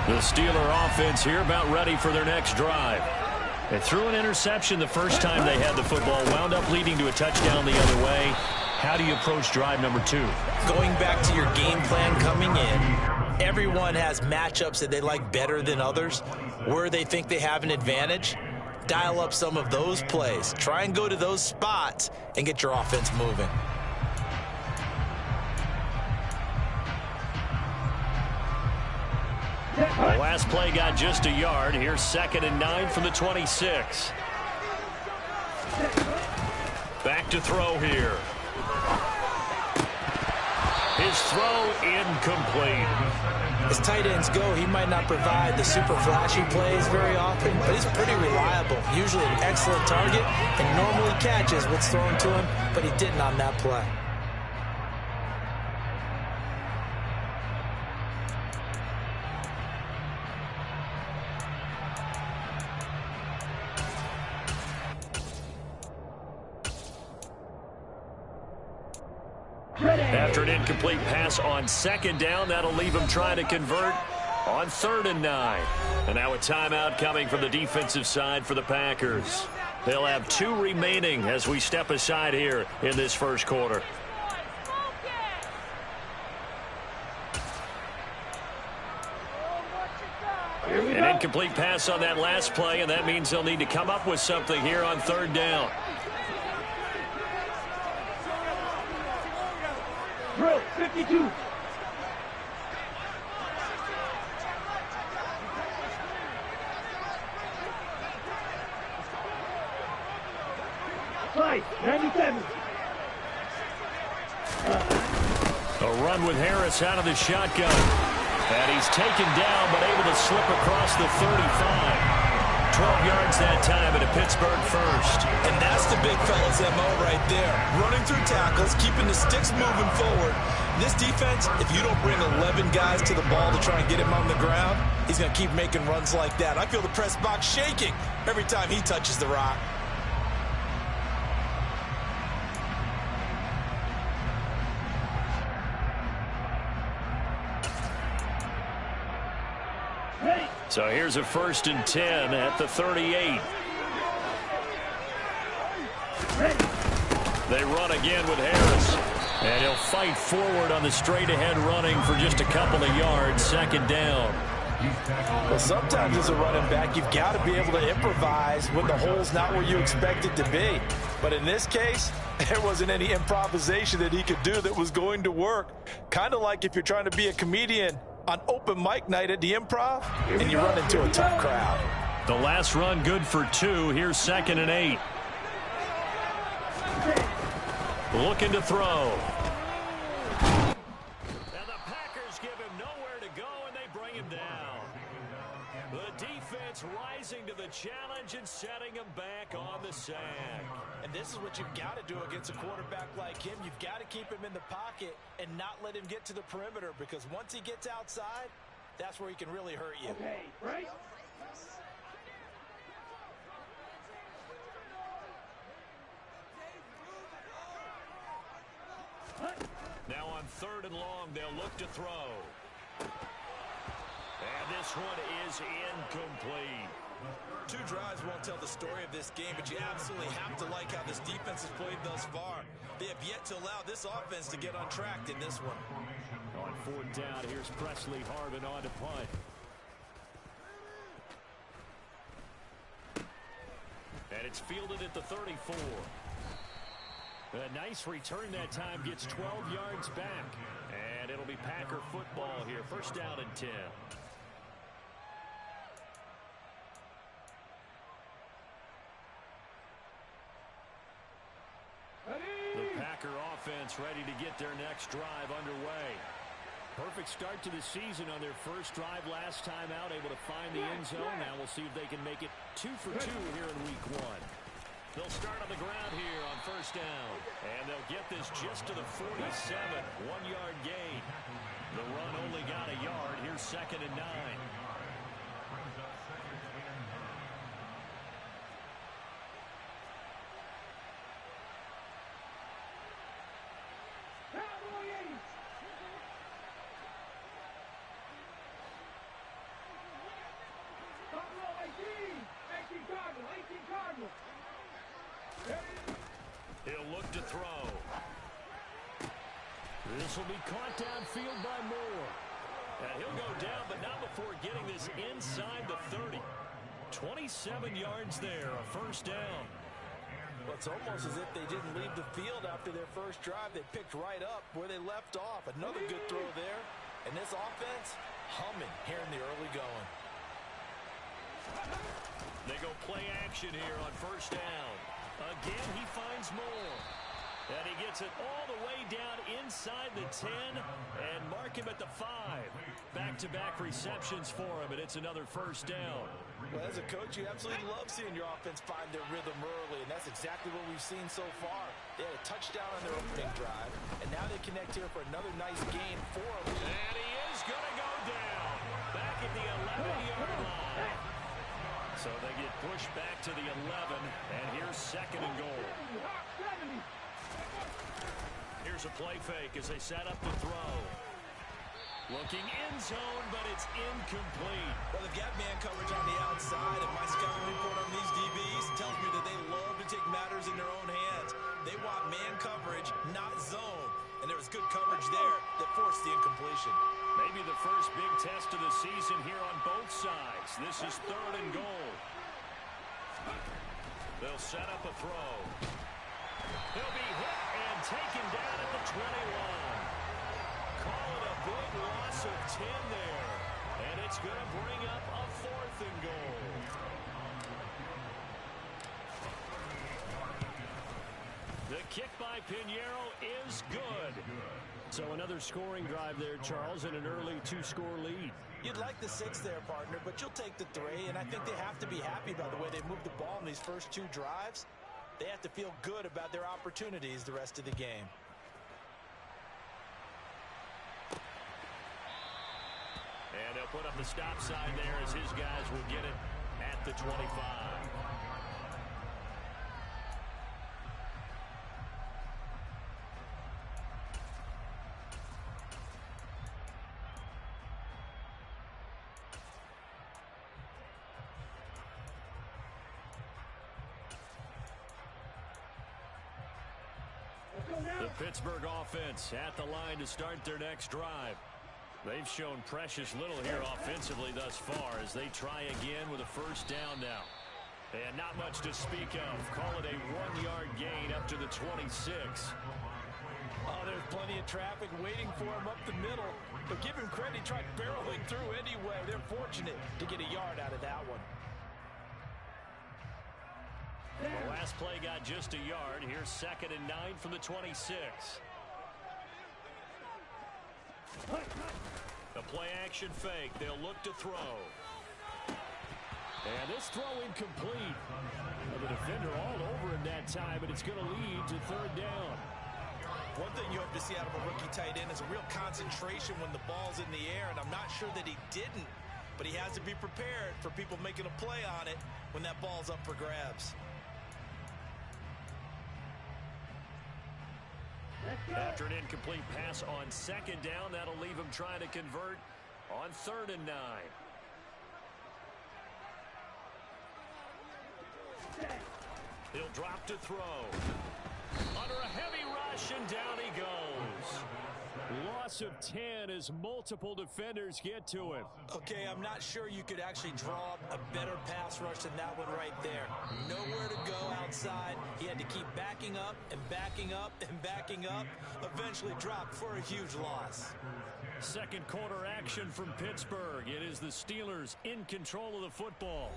The Steeler offense here about ready for their next drive. They threw an interception the first time they had the football, wound up leading to a touchdown the other way. How do you approach drive number 2? Going back to your game plan coming in, everyone has matchups that they like better than others. Where they think they have an advantage, dial up some of those plays. Try and go to those spots and get your offense moving. The last play got just a yard. Here's 2nd and 9 from the 26. Back to throw here. His throw incomplete. As tight ends go, he might not provide the super flashy plays very often, but he's pretty reliable. Usually an excellent target and normally catches what's thrown to him, but he didn't on that play. After an incomplete pass on 2nd down, that'll leave him trying to convert on 3rd and 9. And now a timeout coming from the defensive side for the Packers. They'll have 2 remaining as we step aside here in this first quarter. An incomplete pass on that last play, and that means they'll need to come up with something here on 3rd down. Drill 52. Five, 97. A run with Harris out of the shotgun. And he's taken down, but able to slip across the 35. 12 yards that time at a Pittsburgh first. And that's the big fella's MO right there. Running through tackles, keeping the sticks moving forward. This defense, if you don't bring 11 guys to the ball to try and get him on the ground, he's going to keep making runs like that. I feel the press box shaking every time he touches the rock. So here's a 1st and 10 at the 38. They run again with Harris. And he'll fight forward on the straight-ahead running for just a couple of yards. 2nd down. Well, sometimes as a running back, you've got to be able to improvise when the hole's not where you expect it to be. But in this case, there wasn't any improvisation that he could do that was going to work. Kind of like if you're trying to be a comedian on open mic night at the Improv and you run into a tough crowd. The last run good for 2. Here's 2nd and 8. Looking to throw. And the Packers give him nowhere to go, and they bring him down. The defense rising to the challenge and setting him back on the sack. And this is what you've got to do against a quarterback like him. You've got to keep him in the pocket and not let him get to the perimeter, because once he gets outside, that's where he can really hurt you. Okay, right? Now on 3rd and long, they'll look to throw. And this one is incomplete. 2 drives won't tell the story of this game, but you absolutely have to like how this defense has played thus far. They have yet to allow this offense to get untracked in this one. On 4th down, here's Presley Harvin on to punt. And it's fielded at the 34. A nice return that time, gets 12 yards back. And it'll be Packer football here. 1st down and 10. The Packer offense ready to get their next drive underway. Perfect start to the season on their first drive last time out, able to find the end zone. Now we'll see if they can make it 2 for 2 here in week 1. They'll start on the ground here on 1st down. And they'll get this just to the 47. 1-yard gain. The run only got a yard. Here's 2nd and 9. throw. This will be caught downfield by Moore. And he'll go down, but not before getting this inside the 30. 27 yards there, a first down. Well, it's almost as if they didn't leave the field after their first drive. They picked right up where they left off. Another good throw there. And this offense, humming here in the early going. They go play action here on first down. Again, he finds Moore. And he gets it all the way down inside the 10 and mark him at the 5. Back-to-back receptions for him, and it's another first down. Well, as a coach, you absolutely love seeing your offense find their rhythm early, and that's exactly what we've seen so far. They had a touchdown on their opening drive, and now they connect here for another nice gain for them. And he is going to go down back at the 11-yard line. So they get pushed back to the 11, and here's second and goal. Here's a play fake as they set up the throw. Looking end zone, but it's incomplete. Well, they've got man coverage on the outside, and my scouting report on these DBs tells me that they love to take matters in their own hands. They want man coverage, not zone. And there was good coverage there that forced the incompletion. Maybe the first big test of the season here on both sides. This is third and goal. They'll set up a throw. He'll be hit and taken down at the 21. Call it a big loss of 10 there. And it's going to bring up a fourth and goal. The kick by Pinheiro is good. So another scoring drive there, Charles, and an early 2-score lead. You'd like the 6 there, partner, but you'll take the 3, and I think they have to be happy about the way they moved the ball in these first 2 drives. They have to feel good about their opportunities the rest of the game. And they'll put up the stop sign there as his guys will get it at the 25. The Pittsburgh offense at the line to start their next drive. They've shown precious little here offensively thus far as they try again with a first down now. And not much to speak of. Call it a 1-yard gain up to the 26. Oh, there's plenty of traffic waiting for him up the middle. But give him credit, he tried barreling through anyway. They're fortunate to get a yard out of that one. The last play got just a yard. Here's second and 9 from the 26. The play action fake. They'll look to throw. And this throw incomplete. The defender all over him that time, but it's going to lead to third down. One thing you hope to see out of a rookie tight end is a real concentration when the ball's in the air, and I'm not sure that he didn't, but he has to be prepared for people making a play on it when that ball's up for grabs. After an incomplete pass on second down, that'll leave him trying to convert on third and 9. He'll drop to throw. Under a heavy rush, and down he goes. Loss of 10 as multiple defenders get to him. Okay, I'm not sure you could actually draw a better pass rush than that one right there. Nowhere to go outside. He had to keep backing up and backing up and backing up. Eventually dropped for a huge loss. Second quarter action from Pittsburgh. It is the Steelers in control of the football.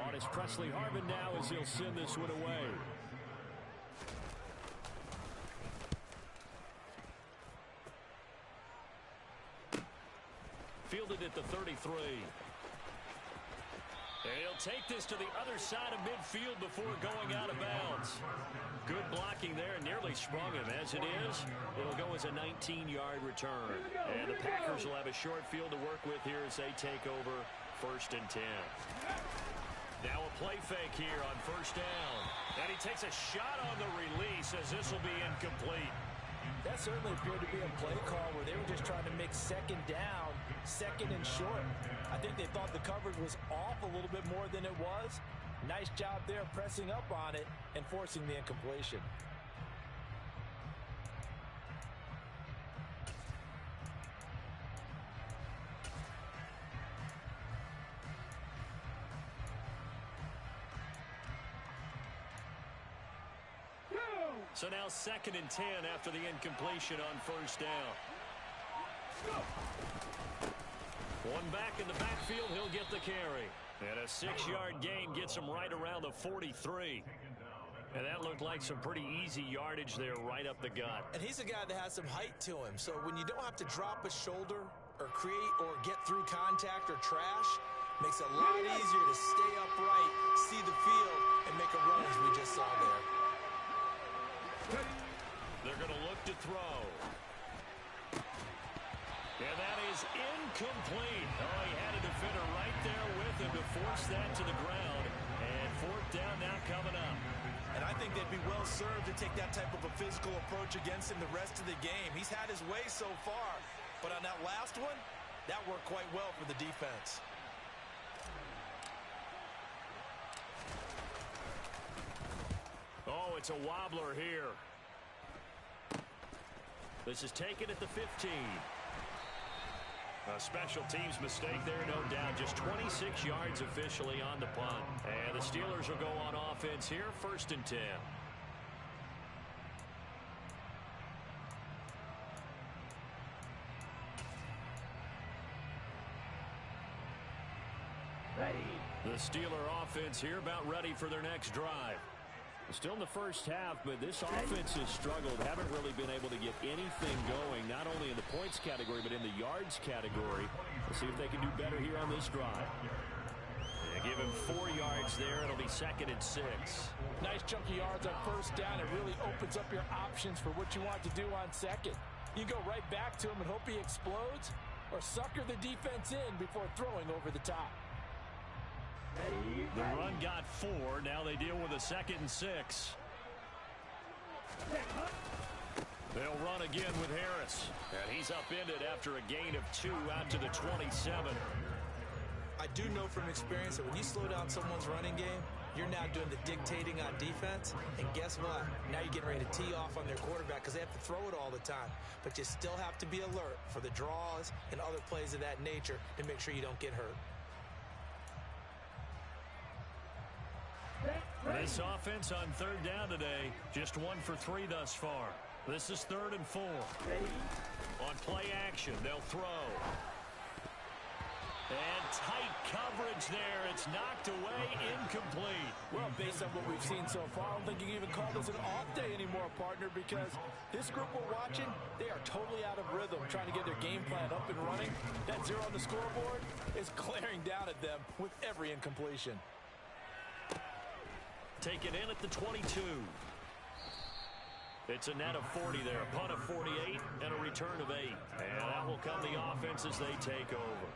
On is Presley Harvin now as he'll send this one away. Fielded at the 33. And he'll take this to the other side of midfield before going out of bounds. Good blocking there, and nearly sprung him. As it is, it'll go as a 19-yard return. And the Packers will have a short field to work with here as they take over first and 10. Now a play fake here on first down. And he takes a shot on the release as this will be incomplete. That certainly appeared to be a play call where they were just trying to make second down, second and short. I think they thought the coverage was off a little bit more than it was. Nice job there pressing up on it and forcing the incompletion. So now 2nd and 10 after the incompletion on first down. One back in the backfield, he'll get the carry. And a 6-yard gain gets him right around the 43. And that looked like some pretty easy yardage there right up the gut. And he's a guy that has some height to him. So when you don't have to drop a shoulder or create or get through contact or trash, makes it a lot easier to stay upright, see the field, and make a run as we just saw there. They're going to look to throw. And that is incomplete. Oh, he had a defender right there with him to force that to the ground. And 4th down now coming up. And I think they'd be well served to take that type of a physical approach against him the rest of the game. He's had his way so far. But on that last one, that worked quite well for the defense. Oh, it's a wobbler here. This is taken at the 15. A special teams mistake there, no doubt. Just 26 yards officially on the punt. And the Steelers will go on offense here, 1st and 10. Ready. The Steeler offense here about ready for their next drive. Still in the first half, but this offense has struggled. Haven't really been able to get anything going, not only in the points category, but in the yards category. We'll see if they can do better here on this drive. They give him 4 yards there. It'll be 2nd and 6. Nice chunky yards on first down. It really opens up your options for what you want to do on second. You go right back to him and hope he explodes, or sucker the defense in before throwing over the top. The run got 4. Now they deal with a 2nd and 6. They'll run again with Harris. And he's upended after a gain of 2 out to the 27. I do know from experience that when you slow down someone's running game, you're now doing the dictating on defense. And guess what? Now you're getting ready to tee off on their quarterback because they have to throw it all the time. But you still have to be alert for the draws and other plays of that nature to make sure you don't get hurt. This offense on 3rd down today, just 1 for 3 thus far. This is 3rd and 4. On play action, they'll throw. And tight coverage there. It's knocked away, incomplete. Well, based on what we've seen so far, I don't think you can even call this an off day anymore, partner, because this group we're watching, they are totally out of rhythm, trying to get their game plan up and running. That 0 on the scoreboard is glaring down at them with every incompletion. Taken in at the 22. It's a net of 40 there, a punt of 48, and a return of 8. And that will come the offense as they take over.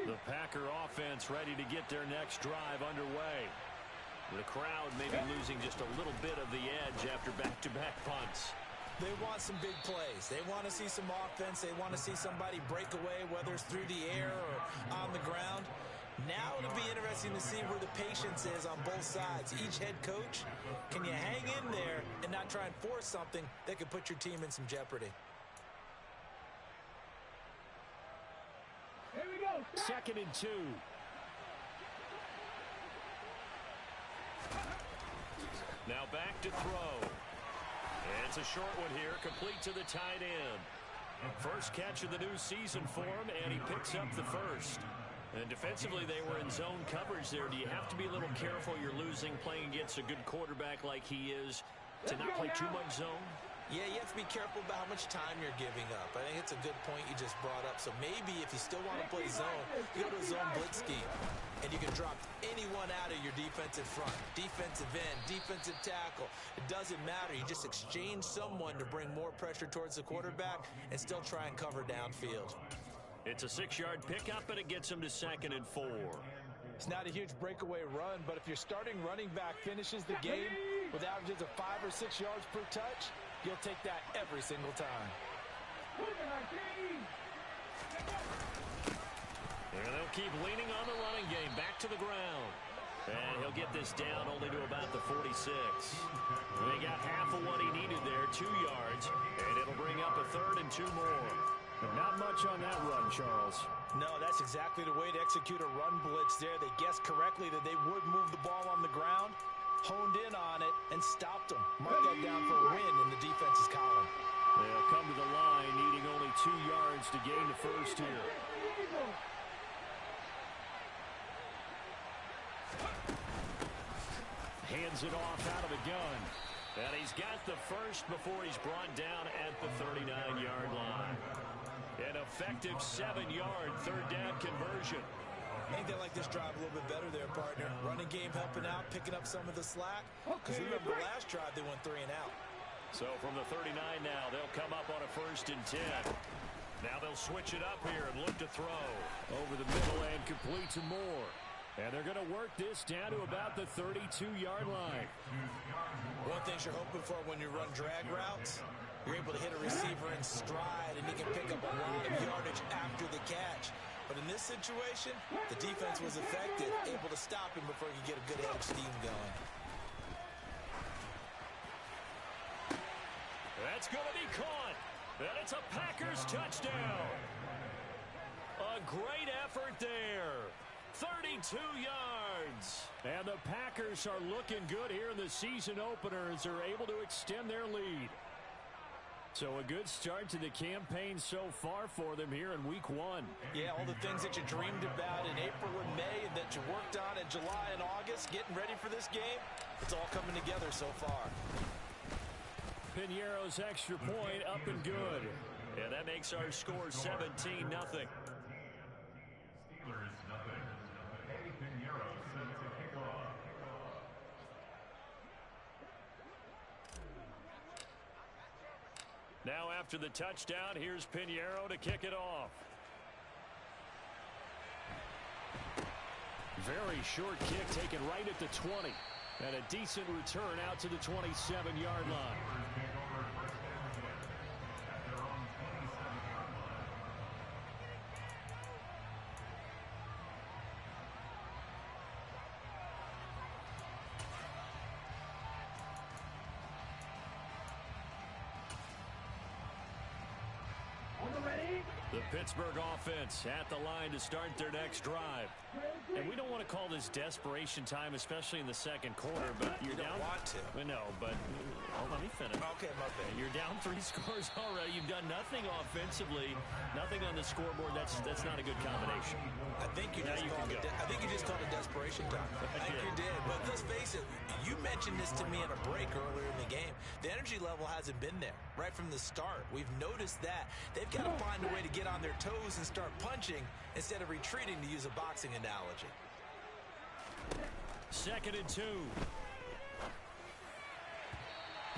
The Packer offense ready to get their next drive underway. The crowd maybe losing just a little bit of the edge after back-to-back punts. They want some big plays. They want to see some offense. They want to see somebody break away, whether it's through the air or on the ground. Now it'll be interesting to see where the patience is on both sides. Each head coach, can you hang in there and not try and force something that could put your team in some jeopardy? Here we go. 2nd and 2. Now back to throw. And it's a short one here, complete to the tight end. First catch of the new season for him, and he picks up the first. And defensively, they were in zone coverage there. Do you have to be a little careful? You're losing playing against a good quarterback like he is to not play too much zone? Yeah, you have to be careful about how much time you're giving up. I think it's a good point you just brought up. So maybe if you still want to play zone, you go to a zone blitz scheme. And you can drop anyone out of your defensive front. Defensive end, defensive tackle. It doesn't matter. You just exchange someone to bring more pressure towards the quarterback and still try and cover downfield. It's a 6-yard pickup, and it gets him to 2nd and 4. It's not a huge breakaway run, but if your starting running back finishes the game with averages of 5 or 6 yards per touch, you'll take that every single time. And they'll keep leaning on the running game. Back to the ground. And he'll get this down only to about the 46. They got half of what he needed there, 2 yards. And it'll bring up a 3rd and 2 more. But not much on that run, Charles. No, that's exactly the way to execute a run blitz there. They guessed correctly that they would move the ball on the ground, honed in on it, and stopped them. Mark that down for a win in the defense's column. They'll come to the line, needing only 2 yards to gain the first here. Hands it off out of the gun. And he's got the first before he's brought down at the 39-yard line. An effective 7-yard third down conversion. Ain't they like this drive a little bit better there, partner? Running game helping out, picking up some of the slack. Because remember, last drive they went 3 and out. So from the 39 now, they'll come up on a 1st and 10. Now they'll switch it up here and look to throw. Over the middle and complete some more. And they're going to work this down to about the 32-yard line. One thing you're hoping for when you run drag routes, you're able to hit a receiver in stride, and he can pick up a lot of yardage after the catch. But in this situation, the defense was effective, able to stop him before he could get a good head of steam going. That's going to be caught. And it's a Packers touchdown. A great effort there. 32 yards. And the Packers are looking good here in the season opener as they're able to extend their lead. So a good start to the campaign so far for them here in week 1. Yeah, all the things that you dreamed about in April and May and that you worked on in July and August, getting ready for this game, it's all coming together so far. Piñeiro's extra point up and good. And that makes our score 17-0. Now after the touchdown, here's Piñeiro to kick it off. Very short kick taken right at the 20. And a decent return out to the 27-yard line. The Pittsburgh offense at the line to start their next drive. And we don't want to call this desperation time, especially in the second quarter, but you're down. Want to. No, but let me finish. Okay, my bad. You're down 3 scores already. You've done nothing offensively, nothing on the scoreboard. That's not a good combination. I think you just called it desperation time. I think you did. But let's face it, you mentioned this to me in a break earlier in the game. The energy level hasn't been there right from the start. We've noticed that. They've got to find a way to get on their toes and start punching instead of retreating, to use a boxing analogy. 2nd and 2.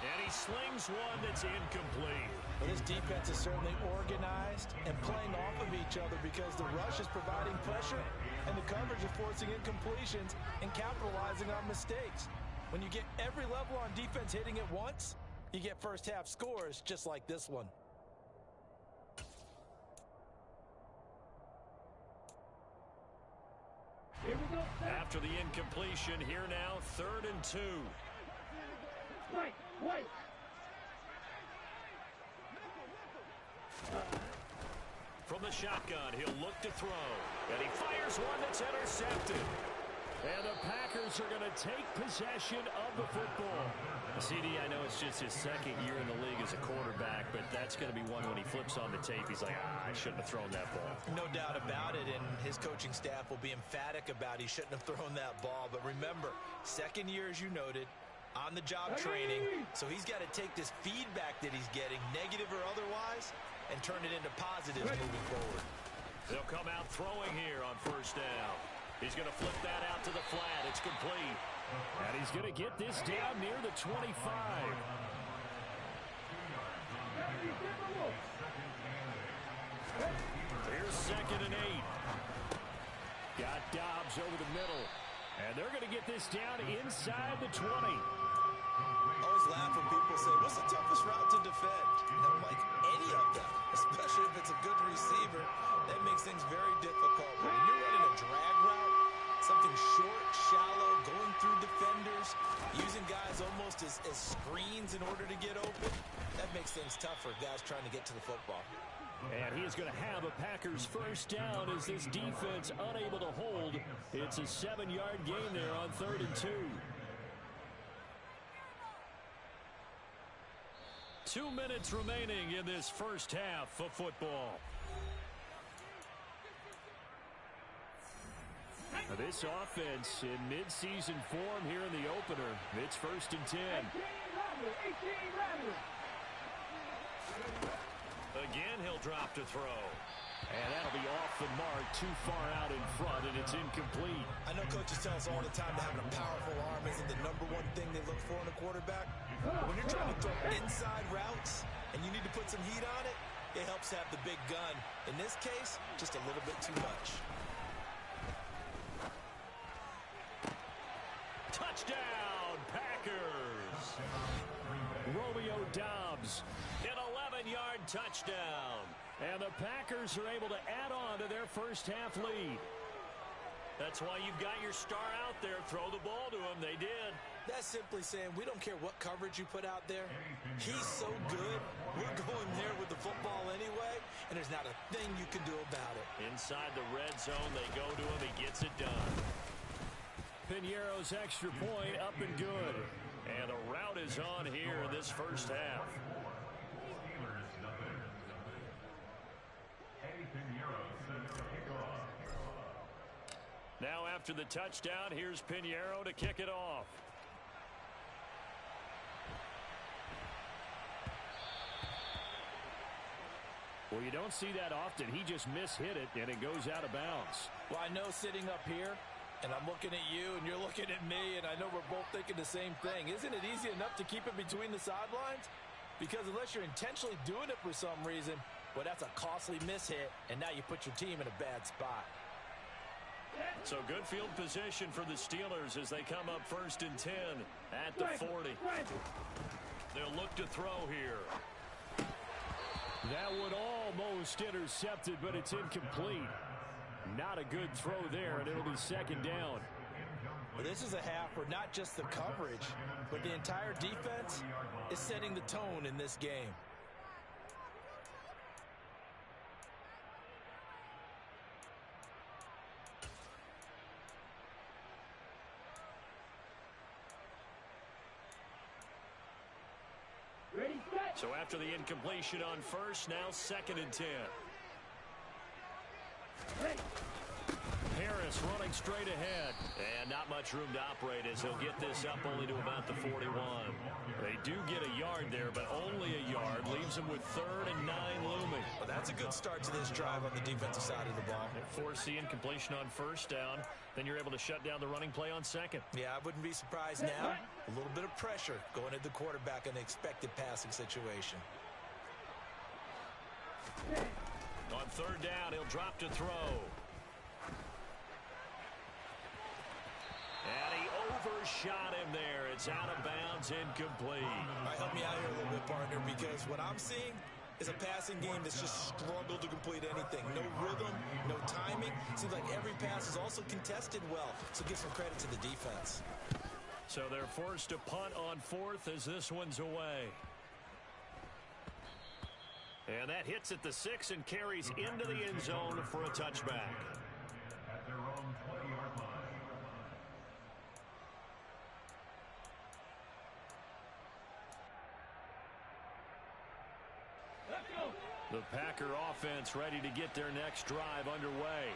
And he slings one that's incomplete. Well, this defense is certainly organized and playing off of each other because the rush is providing pressure and the coverage is forcing incompletions and capitalizing on mistakes. When you get every level on defense hitting at once, you get first half scores just like this one. After the incompletion, here now, 3rd and 2. Wait. From the shotgun, he'll look to throw. And he fires one that's intercepted. And the Packers are going to take possession of the football. CD, I know it's just his 2nd year in the league as a quarterback, but that's going to be one when he flips on the tape. He's like, I shouldn't have thrown that ball. No doubt about it, and his coaching staff will be emphatic about he shouldn't have thrown that ball. But remember, 2nd year, as you noted, on-the-job training, so he's got to take this feedback that he's getting, negative or otherwise, and turn it into positives moving forward. They'll come out throwing here on 1st down. He's going to flip that out to the flat. It's complete. And he's going to get this down near the 25. Here's 2nd 2nd and 8. Got Dobbs over the middle. And they're going to get this down inside the 20. Always laugh when people say, what's the toughest route to defend? And I'm like, any of them, especially if it's a good receiver. That makes things very difficult. But when you're running a drag route, something short, shallow, going through defenders, using guys almost as screens in order to get open, that makes things tough for guys trying to get to the football. And he is going to have a Packers first down as this defense unable to hold. It's a 7-yard gain there on 3rd and 2. 2 minutes remaining in this first half of football. Now this offense in midseason form here in the opener. It's 1st and 10. Again, he'll drop to throw. And that'll be off the mark, too far out in front, and it's incomplete. I know coaches tell us all the time that having a powerful arm isn't the #1 thing they look for in a quarterback. When you're trying to throw inside routes and you need to put some heat on it, it helps to have the big gun. In this case, just a little bit too much. Touchdown, Packers! Romeo Dobbs, an 11-yard touchdown. And the Packers are able to add on to their first half lead. That's why you've got your star out there. Throw the ball to him. They did. That's simply saying we don't care what coverage you put out there. He's so good. We're going there with the football anyway, and there's not a thing you can do about it. Inside the red zone, they go to him. He gets it done. Piñeiro's extra point up and good. And a rout is on here in this first half. Now after the touchdown, here's Piñeiro to kick it off. Well, you don't see that often. He just mishit it, and it goes out of bounds. Well, I know sitting up here, and I'm looking at you, and you're looking at me, and I know we're both thinking the same thing. Isn't it easy enough to keep it between the sidelines? Because unless you're intentionally doing it for some reason, well, that's a costly mishit, and now you put your team in a bad spot. So good field position for the Steelers as they come up 1st and 10 at the 40. They'll look to throw here. That one almost intercepted, but it's incomplete. Not a good throw there, and it'll be 2nd down. Well, this is a half where not just the coverage, but the entire defense is setting the tone in this game. So after the incompletion on first, now 2nd and 10. Harris running straight ahead. And not much room to operate as he'll get this up only to about the 41. They do get a yard there, but only a yard. Leaves them with 3rd and 9 looming. Well, that's a good start to this drive on the defensive side of the ball. Force the incompletion on first down. Then you're able to shut down the running play on 2nd. Yeah, I wouldn't be surprised now. A little bit of pressure going at the quarterback in an expected passing situation. On 3rd down, he'll drop to throw. And he overshot him there. It's out of bounds, incomplete. All right, help me out here a little bit, partner, because what I'm seeing is a passing game that's just struggled to complete anything. No rhythm, no timing. Seems like every pass is also contested well, so give some credit to the defense. So they're forced to punt on 4th as this one's away. And that hits at the 6 and carries into the end zone for a touchback. At their own 20-yard line. The Packer offense ready to get their next drive underway.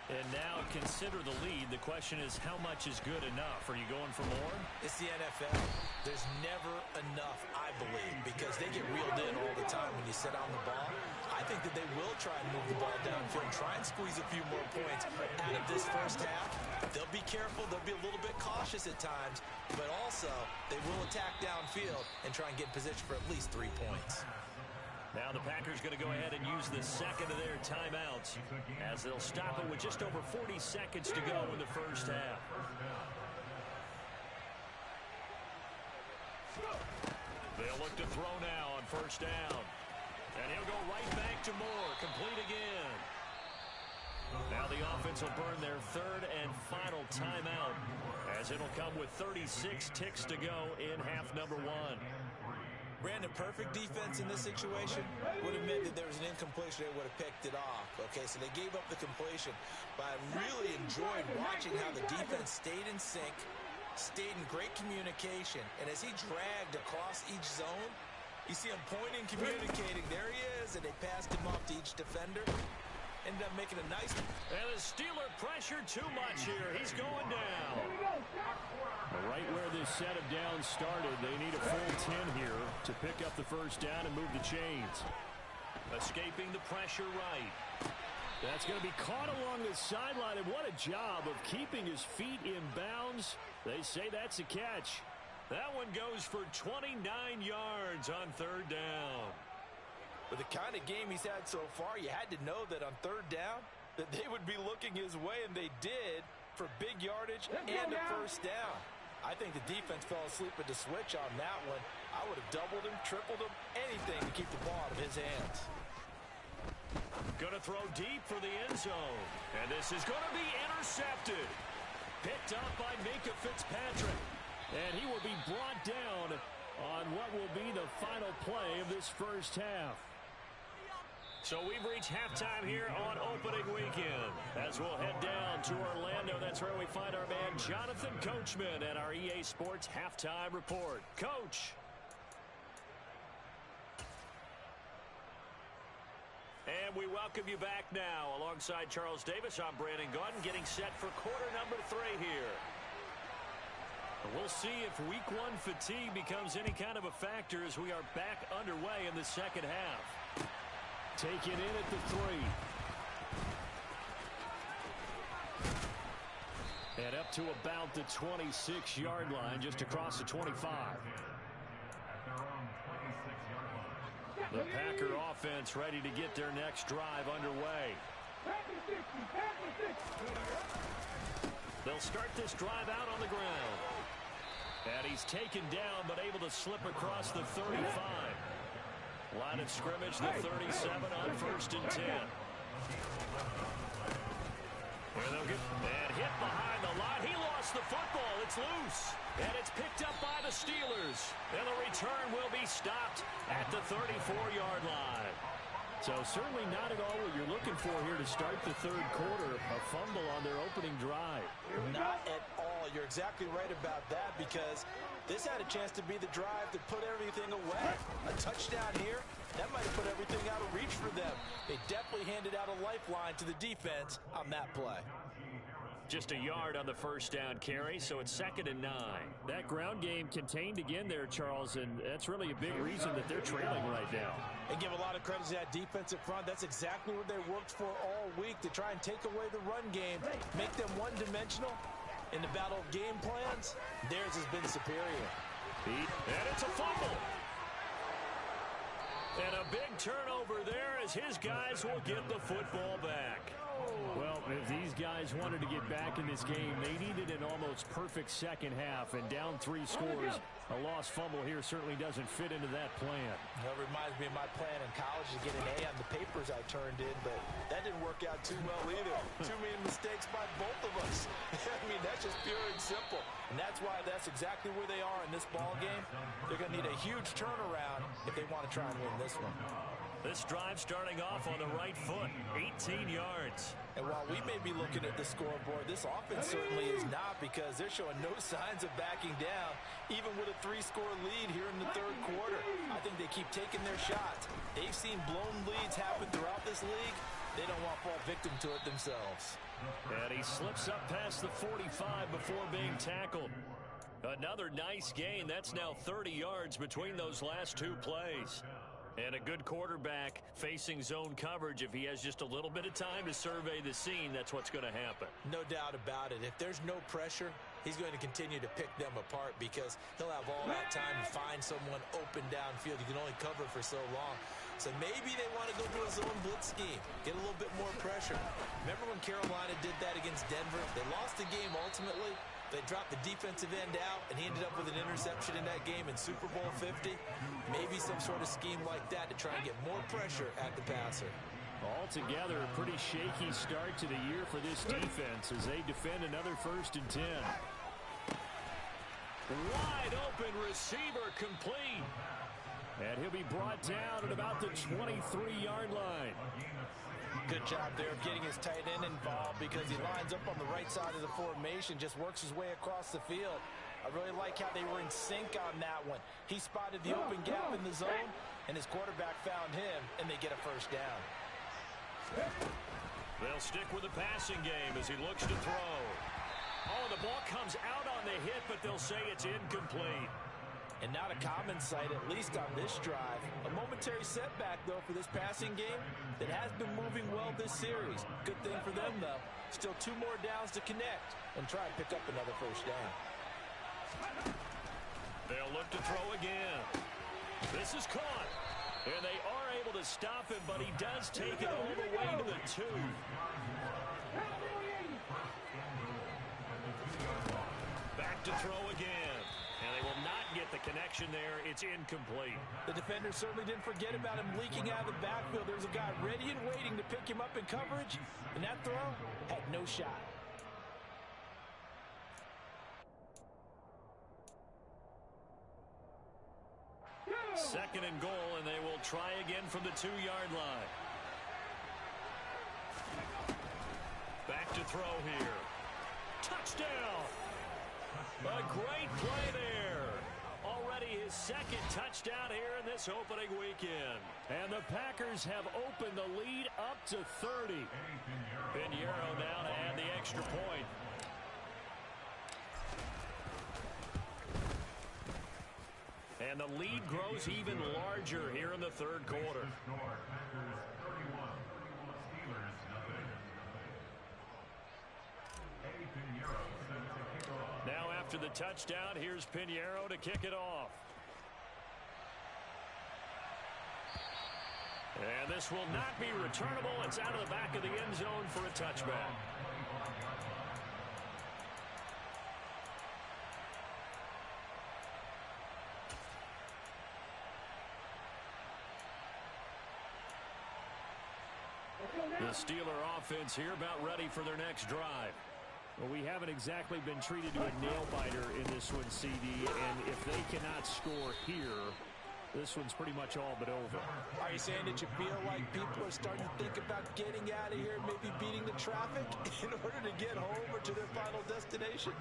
And now consider the lead. The question is, how much is good enough? Are you going for more? It's the NFL. There's never enough, I believe, because they get reeled in all the time when you sit on the ball. I think that they will try and move the ball downfield, try and squeeze a few more points out of this first half. They'll be careful. They'll be a little bit cautious at times, but also they will attack downfield and try and get in position for at least 3 points. Now the Packers going to go ahead and use the second of their timeouts as they'll stop it with just over 40 seconds to go in the first half. They'll look to throw now on first down. And he'll go right back to Moore. Complete again. Now the offense will burn their third and final timeout as it'll come with 36 ticks to go in half number one. Brandon, perfect defense in this situation would have meant that there was an incompletion. They would have picked it off. Okay, so they gave up the completion. But I really enjoyed watching how the defense stayed in sync, stayed in great communication. And as he dragged across each zone, you see him pointing, communicating. There he is, and they passed him off to each defender. Ended up making a nice... And the Steeler pressure too much here. He's going down. Right where this set of downs started, they need a full 10 here to pick up the first down and move the chains. Escaping the pressure right. That's going to be caught along the sideline, and what a job of keeping his feet in bounds. They say that's a catch. That one goes for 29 yards on third down. With the kind of game he's had so far, you had to know that on third down that they would be looking his way, and they did for big yardage and a first down. I think the defense fell asleep at the switch on that one. I would have doubled him, tripled him, anything to keep the ball out of his hands. Going to throw deep for the end zone. And this is going to be intercepted. Picked up by Minkah Fitzpatrick. And he will be brought down on what will be the final play of this first half. So we've reached halftime here on opening weekend. As we'll head down to Orlando, that's where we find our man Jonathan Coachman at our EA Sports Halftime Report. Coach. And we welcome you back now. Alongside Charles Davis, I'm Brandon Gaudin, getting set for quarter number 3 here. We'll see if week 1 fatigue becomes any kind of a factor as we are back underway in the second half. Taken in at the 3. And up to about the 26-yard line, just across the 25. The Packer offense ready to get their next drive underway. They'll start this drive out on the ground. And he's taken down, but able to slip across the 35. Line of scrimmage, the 37 on first and 10. And hit behind the line. He lost the football. It's loose. And it's picked up by the Steelers. And the return will be stopped at the 34-yard line. So certainly not at all what you're looking for here to start the third quarter. A fumble on their opening drive. Not at all. You're exactly right about that, because this had a chance to be the drive to put everything away. A touchdown here, that might have put everything out of reach for them. They definitely handed out a lifeline to the defense on that play. Just a yard on the first down carry, so it's 2nd and 9. That ground game contained again there, Charles, and that's really a big reason that they're trailing right now. And give a lot of credit to that defensive front. That's exactly what they worked for all week, to try and take away the run game, make them one-dimensional. In the battle of game plans, theirs has been superior. And it's a fumble. And a big turnover there as his guys will get the football back. Well, if these guys wanted to get back in this game, they needed an almost perfect second half, and down 3 scores. A lost fumble here certainly doesn't fit into that plan. That reminds me of my plan in college to get an A on the papers I turned in, but that didn't work out too well either. Too many mistakes by both of us. I mean, that's just pure and simple. And that's why that's exactly where they are in this ball game. They're going to need a huge turnaround if they want to try and win this one. This drive starting off on the right foot, 18 yards. And while we may be looking at the scoreboard, this offense certainly is not, because they're showing no signs of backing down, even with a 3-score lead here in the third quarter. I think they keep taking their shots. They've seen blown leads happen throughout this league. They don't want to fall victim to it themselves. And he slips up past the 45 before being tackled. Another nice gain. That's now 30 yards between those last 2 plays. And a good quarterback facing zone coverage. If he has just a little bit of time to survey the scene, that's what's going to happen. No doubt about it. If there's no pressure, he's going to continue to pick them apart, because he'll have all that time to find someone open downfield. You can only cover for so long. So maybe they want to go to a zone blitz scheme, get a little bit more pressure. Remember when Carolina did that against Denver? They lost the game ultimately. They dropped the defensive end out, and he ended up with an interception in that game in Super Bowl 50. Maybe some sort of scheme like that to try and get more pressure at the passer. Altogether, a pretty shaky start to the year for this defense as they defend another 1st and 10. Wide open receiver complete. And he'll be brought down at about the 23-yard line. Good job there of getting his tight end involved because he lines up on the right side of the formation, just works his way across the field. I really like how they were in sync on that one. He spotted the open gap in the zone, and his quarterback found him, and they get a 1st down. They'll stick with the passing game as he looks to throw. Oh, the ball comes out on the hit, but they'll say it's incomplete. And not a common sight, at least on this drive. A momentary setback, though, for this passing game that has been moving well this series. Good thing for them, though. Still 2 more downs to connect and try and pick up another 1st down. They'll look to throw again. This is caught. And they are able to stop him, but he does take it all the way to the 2. Back to throw again. And they will not get the connection there. It's incomplete. The defender certainly didn't forget about him leaking out of the backfield. There's a guy ready and waiting to pick him up in coverage. And that throw had no shot. Second and goal, and they will try again from the 2-yard line. Back to throw here. Touchdown! A great play there. Already his 2nd touchdown here in this opening weekend. And the Packers have opened the lead up to 30. Pinheiro now to add the extra point. And the lead grows even larger here in the 3rd quarter. Now after the touchdown, here's Pinheiro to kick it off. And this will not be returnable. It's out of the back of the end zone for a touchback. The Steeler offense here about ready for their next drive. Well, we haven't exactly been treated to a nail-biter in this one, CD, and if they cannot score here, this one's pretty much all but over. Are you saying that you feel like people are starting to think about getting out of here, maybe beating the traffic in order to get home or to their final destination?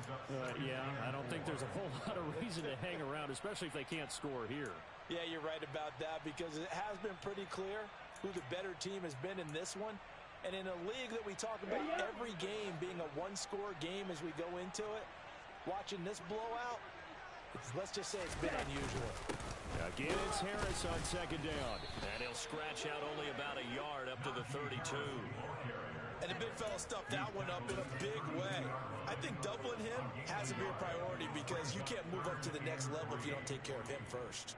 Yeah, I don't think there's a whole lot of reason to hang around, especially if they can't score here. Yeah, you're right about that because it has been pretty clear who the better team has been in this one. And in a league that we talk about every game being a one-score game as we go into it, watching this blowout, let's just say it's been unusual. Again, it's Harris on 2nd down. And he'll scratch out only about a yard up to the 32. And the big fella stuffed that one up in a big way. I think doubling him has to be a priority because you can't move up to the next level if you don't take care of him first.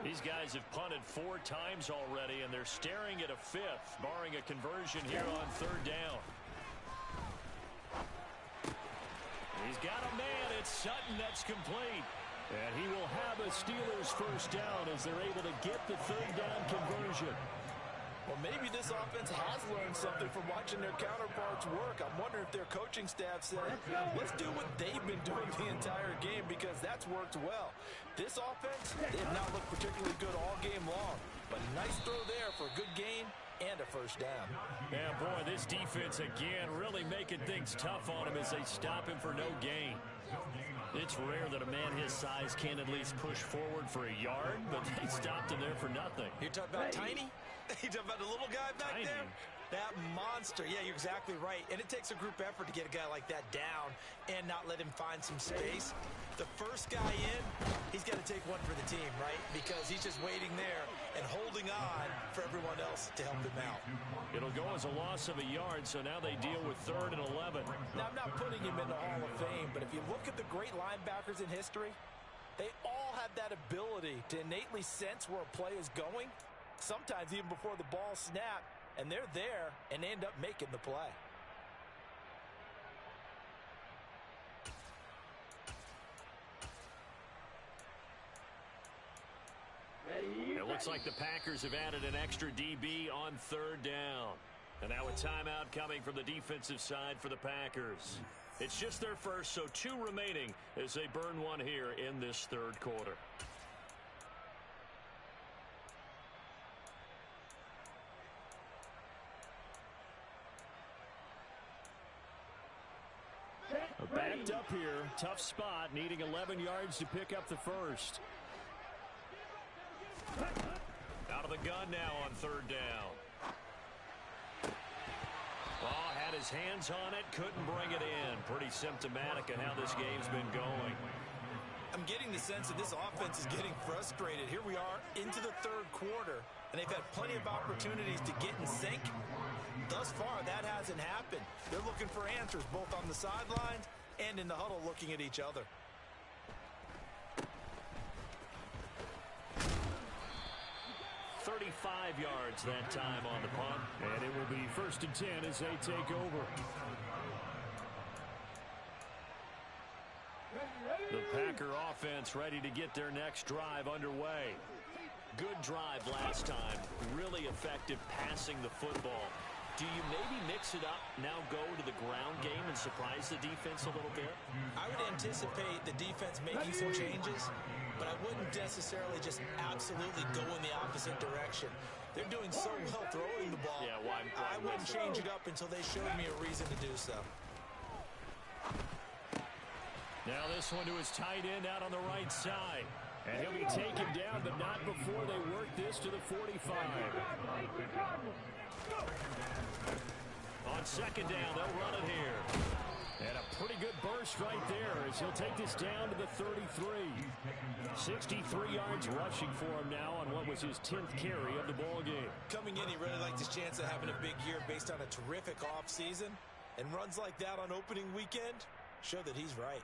These guys have punted 4 times already, and they're staring at a 5th, barring a conversion here on 3rd down. He's got a man. It's Sutton that's complete. And he will have a Steelers 1st down as they're able to get the 3rd down conversion. Well, maybe this offense has learned something from watching their counterparts work. I'm wondering if their coaching staff said, let's do what they've been doing the entire game because that's worked well. This offense, they have not looked particularly good all game long. But nice throw there for a good gain and a 1st down. Yeah, boy, this defense again really making things tough on him as they stop him for no gain. It's rare that a man his size can at least push forward for a yard, but they stopped him there for nothing. You're talking about tiny? You talking about the little guy back there? That monster. Yeah, you're exactly right. And it takes a group effort to get a guy like that down and not let him find some space. The first guy in, he's got to take one for the team, right? Because he's just waiting there and holding on for everyone else to help him out. It'll go as a loss of a yard, so now they deal with 3rd and 11. Now, I'm not putting him in the Hall of Fame, but if you look at the great linebackers in history, they all have that ability to innately sense where a play is going, sometimes even before the ball snapped, and they're there and end up making the play. It looks like the Packers have added an extra DB on 3rd down. And now a timeout coming from the defensive side for the Packers. It's just their first, so 2 remaining as they burn one here in this 3rd quarter. Backed up here, tough spot, needing 11 yards to pick up the first. Out of the gun now on 3rd down. Oh, had his hands on it, couldn't bring it in. Pretty symptomatic of how this game's been going. I'm getting the sense that this offense is getting frustrated. Here we are into the 3rd quarter, and they've had plenty of opportunities to get in sync. Thus far, that hasn't happened. They're looking for answers both on the sidelines and in the huddle looking at each other. "35 yards that time on the punt. And it will be 1st and 10 as they take over. The Packer offense ready to get their next drive underway. Good drive last time. Really effective passing the football. Do you maybe mix it up, now go to the ground game and surprise the defense a little bit? I would anticipate the defense making some changes, but I wouldn't necessarily just absolutely go in the opposite direction. They're doing so well throwing the ball. Yeah, why I wouldn't change it up until they showed me a reason to do so. Now this one to his tight end out on the right side. And he'll be taken down, but not before they work this to the 45. On 2nd down, they'll run it here. And a pretty good burst right there as he'll take this down to the 33. 63 yards rushing for him now on what was his 10th carry of the ball game. Coming in, he really liked his chance of having a big year based on a terrific offseason. And runs like that on opening weekend show that he's right.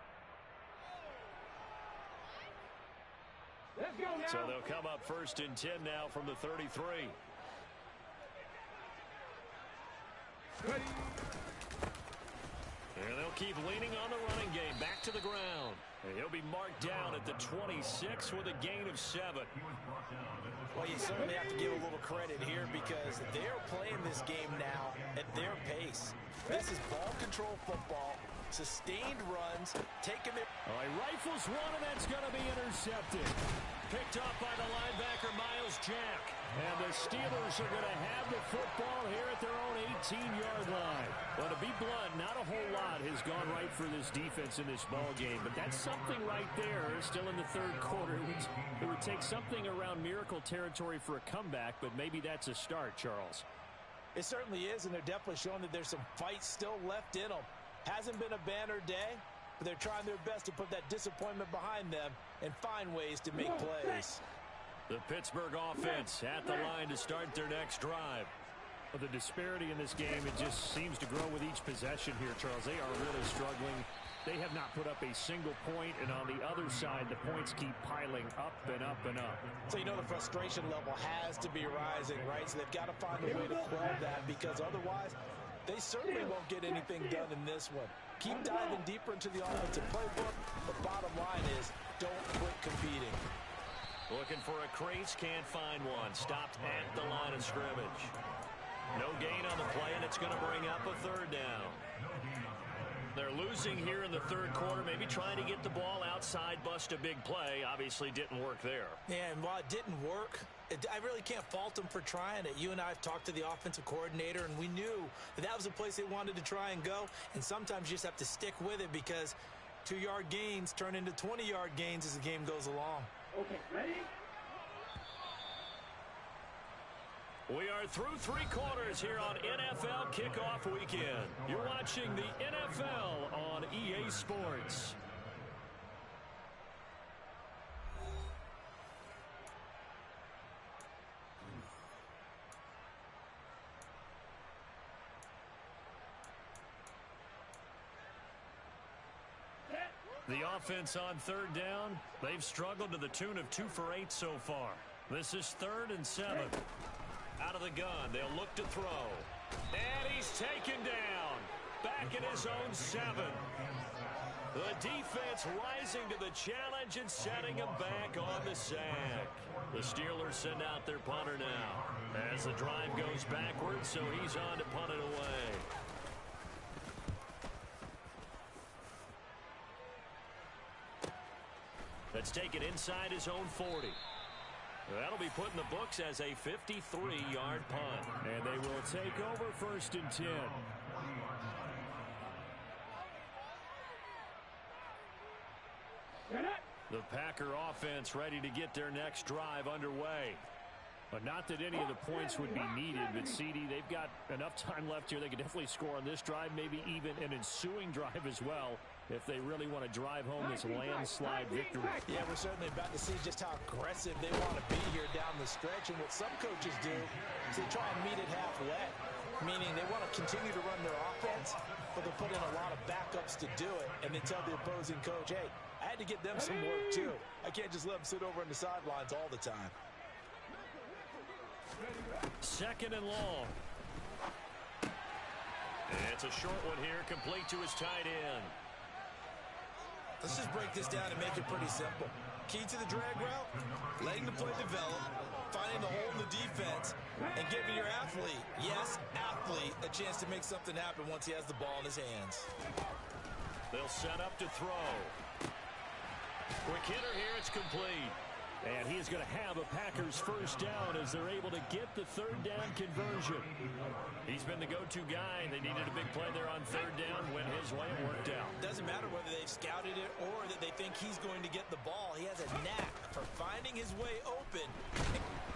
Let's go now. So they'll come up 1st and 10 now from the 33. Ready. And they'll keep leaning on the running game. Back to the ground. And he'll be marked down at the 26 with a gain of 7. Well, you certainly have to give a little credit here because they're playing this game now at their pace. This is ball control football, sustained runs, taking it. He rifles one, and that's going to be intercepted. Picked up by the linebacker, Miles Jack. And the Steelers are going to have the football here at their own 18-yard line. Well, to be blunt, not a whole lot has gone right for this defense in this ball game, but that's something right there still in the 3rd quarter. It would take something around miracle territory for a comeback, but maybe that's a start, Charles. It certainly is, and they're definitely showing that there's some fight still left in them. Hasn't been a banner day, but they're trying their best to put that disappointment behind them and find ways to make plays. The Pittsburgh offense at the line to start their next drive. Well, the disparity in this game, it just seems to grow with each possession here, Charles. They are really struggling. They have not put up a single point, and on the other side, the points keep piling up and up and up. So you know the frustration level has to be rising, right? So they've got to find a way to quell that because otherwise they certainly won't get anything done in this one. Keep diving deeper into the offensive playbook. The bottom line is don't quit competing. Looking for a crease, can't find one. Stopped at the line of scrimmage. No gain on the play, and it's going to bring up a 3rd down. They're losing here in the 3rd quarter, maybe trying to get the ball outside, bust a big play. Obviously didn't work there. Yeah, and while it didn't work, I really can't fault them for trying it. You and I have talked to the offensive coordinator, and we knew that that was a place they wanted to try and go. And sometimes you just have to stick with it because 2-yard gains turn into 20-yard gains as the game goes along. Okay, ready? We are through three quarters here on NFL Kickoff Weekend. You're watching the NFL on EA Sports. The offense on third down, they've struggled to the tune of 2 for 8 so far. This is 3rd and 7. Out of the gun, they'll look to throw. And he's taken down. Back in his own 7. The defense rising to the challenge and setting him back on the sack. The Steelers send out their punter now. As the drive goes backwards, so he's on to punt it away. Let's take it inside his own 40. That'll be put in the books as a 53-yard punt. And they will take over 1st and 10. The Packer offense ready to get their next drive underway. But not that any of the points would be needed, but CD, they've got enough time left here. They could definitely score on this drive, maybe even an ensuing drive as well, if they really want to drive home this landslide victory. Yeah, we're certainly about to see just how aggressive they want to be here down the stretch. And what some coaches do is they try and meet it halfway, meaning they want to continue to run their offense, but they'll put in a lot of backups to do it, and then tell the opposing coach, hey, I had to get them some work too. I can't just let them sit over on the sidelines all the time. 2nd and long. It's a short one here, complete to his tight end. Let's just break this down and make it pretty simple. Key to the drag route, letting the play develop, finding the hole in the defense, and giving your athlete, yes, athlete, a chance to make something happen once he has the ball in his hands. They'll set up to throw. Quick hitter here, it's complete. And he is going to have a Packers first down as they're able to get the 3rd down conversion. He's been the go-to guy. They needed a big play there on 3rd down. Went his way and worked out. Doesn't matter whether they've scouted it or that they think he's going to get the ball. He has a knack for finding his way open.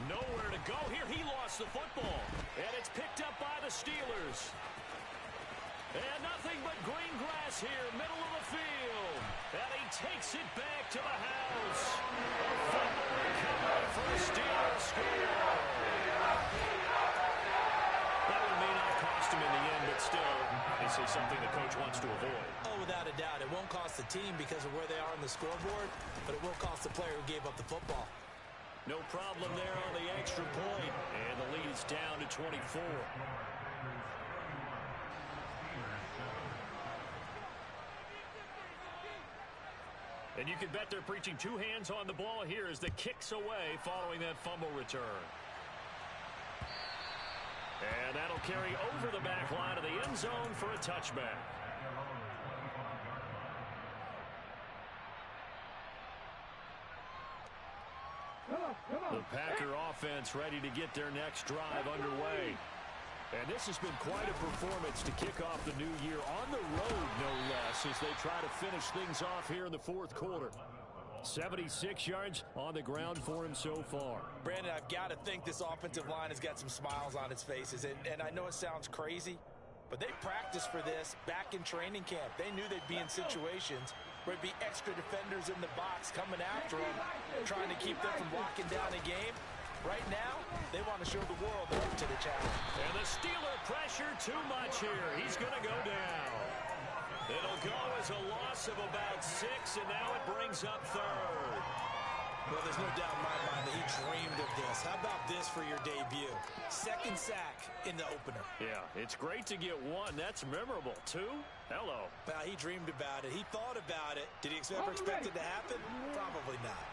Nowhere to go here. He lost the football. And it's picked up by the Steelers. And nothing but green grass here, middle of the field. And he takes it back to the house. Fumble recovery for the Steelers score. That one may not cost him in the end, but still, this is something the coach wants to avoid. Oh, without a doubt. It won't cost the team because of where they are on the scoreboard, but it will cost the player who gave up the football. No problem there on the extra point. And the lead is down to 24. And you can bet they're preaching 2 hands on the ball here as the kick's away following that fumble return. And that'll carry over the back line of the end zone for a touchback. The Packer offense ready to get their next drive underway. And this has been quite a performance to kick off the new year on the road, no less, as they try to finish things off here in the 4th quarter. 76 yards on the ground for him so far. Brandon, I've got to think this offensive line has got some smiles on its faces. And I know it sounds crazy, but they practiced for this back in training camp. They knew they'd be in situations where it'd be extra defenders in the box coming after them, trying to keep them from locking down a game. Right now, they want to show the world they're up to the challenge. And the Steeler pressure too much here. He's going to go down. It'll go as a loss of about 6, and now it brings up 3rd. Well, there's no doubt in my mind that he dreamed of this. How about this for your debut? 2nd sack in the opener. Yeah, it's great to get 1. That's memorable. 2? Hello. Well, he dreamed about it. He thought about it. Did he ever expect it to happen? Probably not.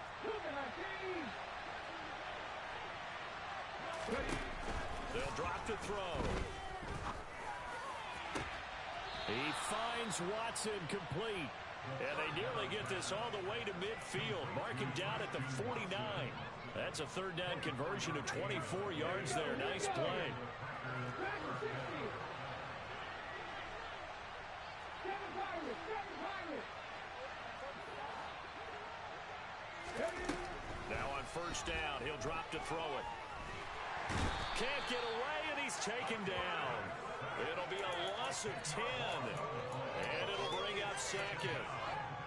They'll drop to throw. He finds Watson complete. And they nearly get this all the way to midfield. Mark him down at the 49. That's a 3rd down conversion of 24 yards there. Nice play. Now on 1st down, he'll drop to throw it. can't get away, and he's taken down. It'll be a loss of 10, and it'll bring up second.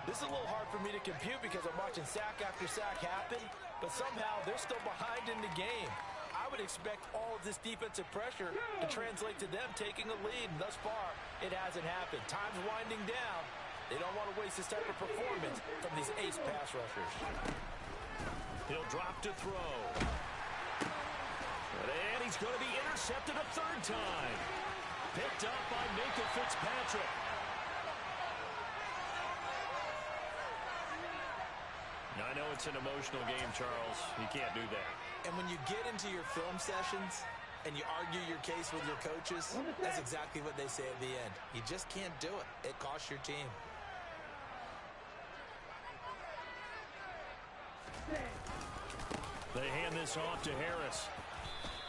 This is a little hard for me to compute because I'm watching sack after sack happen, but somehow they're still behind in the game. I would expect all of this defensive pressure to translate to them taking a lead, and thus far, it hasn't happened. Time's winding down. They don't want to waste this type of performance from these ace pass rushers. He'll drop to throw. And he's going to be intercepted a third time. Picked up by Minkah Fitzpatrick. Now, I know it's an emotional game, Charles. You can't do that. And when you get into your film sessions and you argue your case with your coaches, that's exactly what they say at the end. You just can't do it. It costs your team. They hand this off to Harris.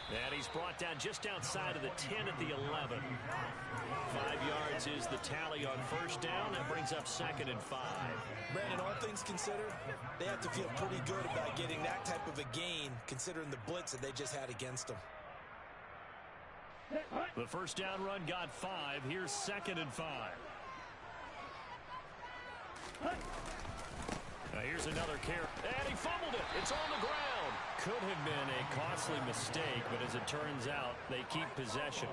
And he's brought down just outside of the 10 at the 11. 5 yards is the tally on first down. That brings up 2nd and 5. Brandon, all things considered, they have to feel pretty good about getting that type of a gain considering the blitz that they just had against them. The first down run got 5. Here's 2nd and 5. Now here's another carry. And he fumbled it. It's on the ground. Could have been a costly mistake, but as it turns out, they keep possession.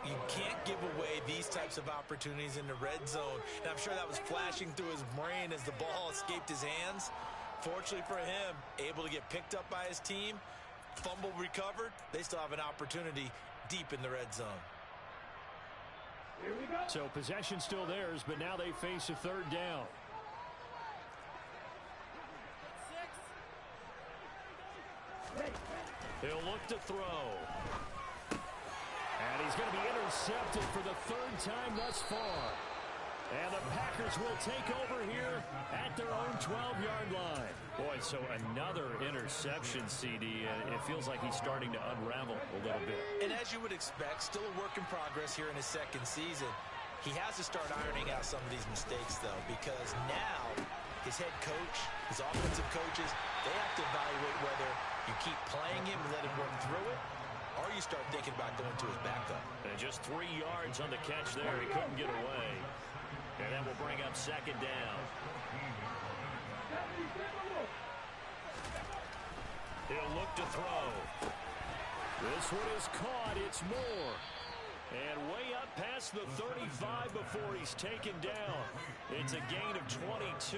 You can't give away these types of opportunities in the red zone. And I'm sure that was flashing through his brain as the ball escaped his hands. Fortunately for him, able to get picked up by his team, fumble recovered. They still have an opportunity deep in the red zone. Here we go. So possession still theirs, but now they face a third down. He'll look to throw. And he's going to be intercepted for the third time thus far. And the Packers will take over here at their own 12-yard line. Boy, so another interception, CD. It feels like he's starting to unravel a little bit. And as you would expect, still a work in progress here in his second season. He has to start ironing out some of these mistakes, though, because now his head coach, his offensive coaches, they have to evaluate whether you keep playing him and let him work through it, or you start thinking about going to his backup. And just 3 yards on the catch there. He couldn't get away. And that will bring up 2nd down. He'll look to throw. This one is caught. It's Moore. And way up past the 35 before he's taken down. It's a gain of 22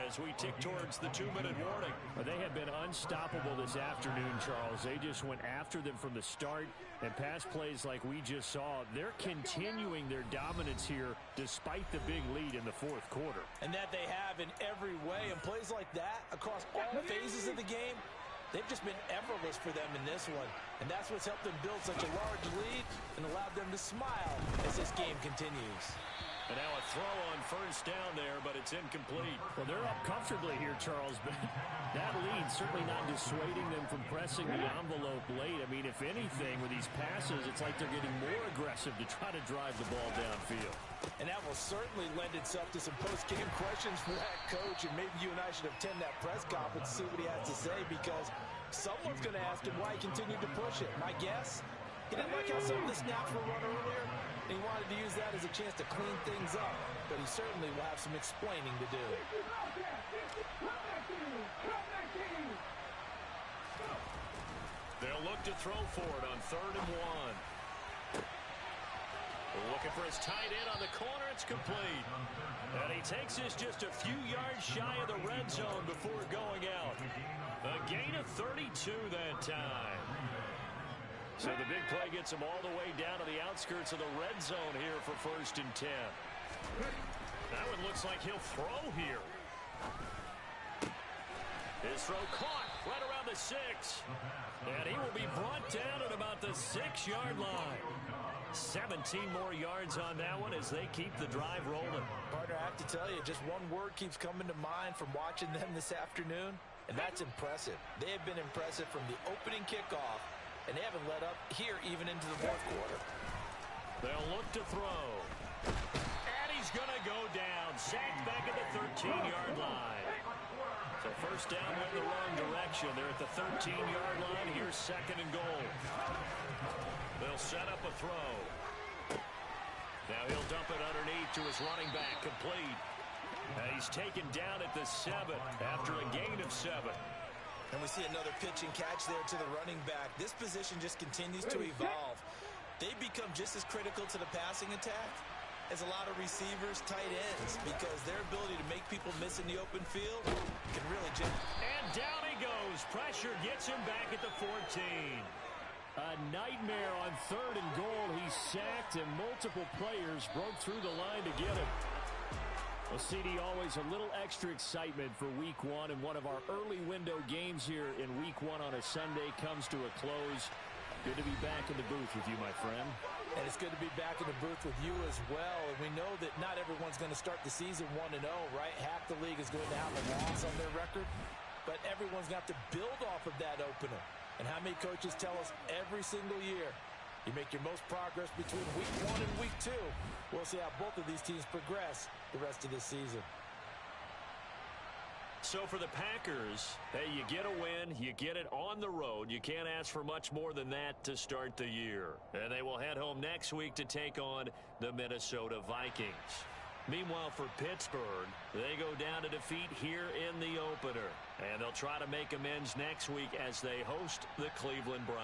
as we tick towards the 2-minute warning. They have been unstoppable this afternoon, Charles. They just went after them from the start. And pass plays like we just saw, they're continuing their dominance here despite the big lead in the fourth quarter. And that they have in every way. And plays like that across all phases of the game, they've just been effortless for them in this one. And that's what's helped them build such a large lead and allowed them to smile as this game continues. And now a throw on first down there, but it's incomplete. Well, they're up comfortably here, Charles, but that lead certainly not dissuading them from pressing the envelope late. I mean, if anything, with these passes, it's like they're getting more aggressive to try to drive the ball downfield. And that will certainly lend itself to some post-game questions for that coach, and maybe you and I should attend that press conference to see what he has to say, because someone's going to ask him why he continued to push it. My guess, he didn't like how some of the snaps were run earlier, and he wanted to use that as a chance to clean things up, but he certainly will have some explaining to do. They'll look to throw for it on 3rd and 1. Looking for his tight end on the corner. It's complete. And he takes this just a few yards shy of the red zone before going out. A gain of 32 that time. So the big play gets him all the way down to the outskirts of the red zone here for 1st and 10. That one looks like he'll throw here. His throw caught right around the 6. And he will be brought down at about the 6-yard line. 17 more yards on that one as they keep the drive rolling. Partner, I have to tell you, just one word keeps coming to mind from watching them this afternoon, and that's impressive. They have been impressive from the opening kickoff, and they haven't let up here even into the fourth quarter. They'll look to throw. And he's going to go down. Sacked back at the 13-yard line. So first down went the wrong direction. They're at the 13-yard line. Here's second and goal. They'll set up a throw. Now he'll dump it underneath to his running back, complete. And he's taken down at the 7 after a gain of 7. And we see another pitch and catch there to the running back. This position just continues to evolve. They've become just as critical to the passing attack as a lot of receivers, tight ends, because their ability to make people miss in the open field can really And down he goes. Pressure gets him back at the 14. A nightmare on third and goal. He's sacked, and multiple players broke through the line to get him. Well, CD, always a little extra excitement for Week 1, and one of our early window games here in Week 1 on a Sunday comes to a close. Good to be back in the booth with you, my friend. And it's good to be back in the booth with you as well. And we know that not everyone's going to start the season 1-0, right? Half the league is going to have a loss on their record. But everyone's going to have to build off of that opener. And how many coaches tell us every single year, you make your most progress between Week 1 and Week 2. We'll see how both of these teams progress the rest of this season. So for the Packers, hey, you get a win, you get it on the road. You can't ask for much more than that to start the year. And they will head home next week to take on the Minnesota Vikings. Meanwhile, for Pittsburgh, they go down to defeat here in the opener. And they'll try to make amends next week as they host the Cleveland Browns.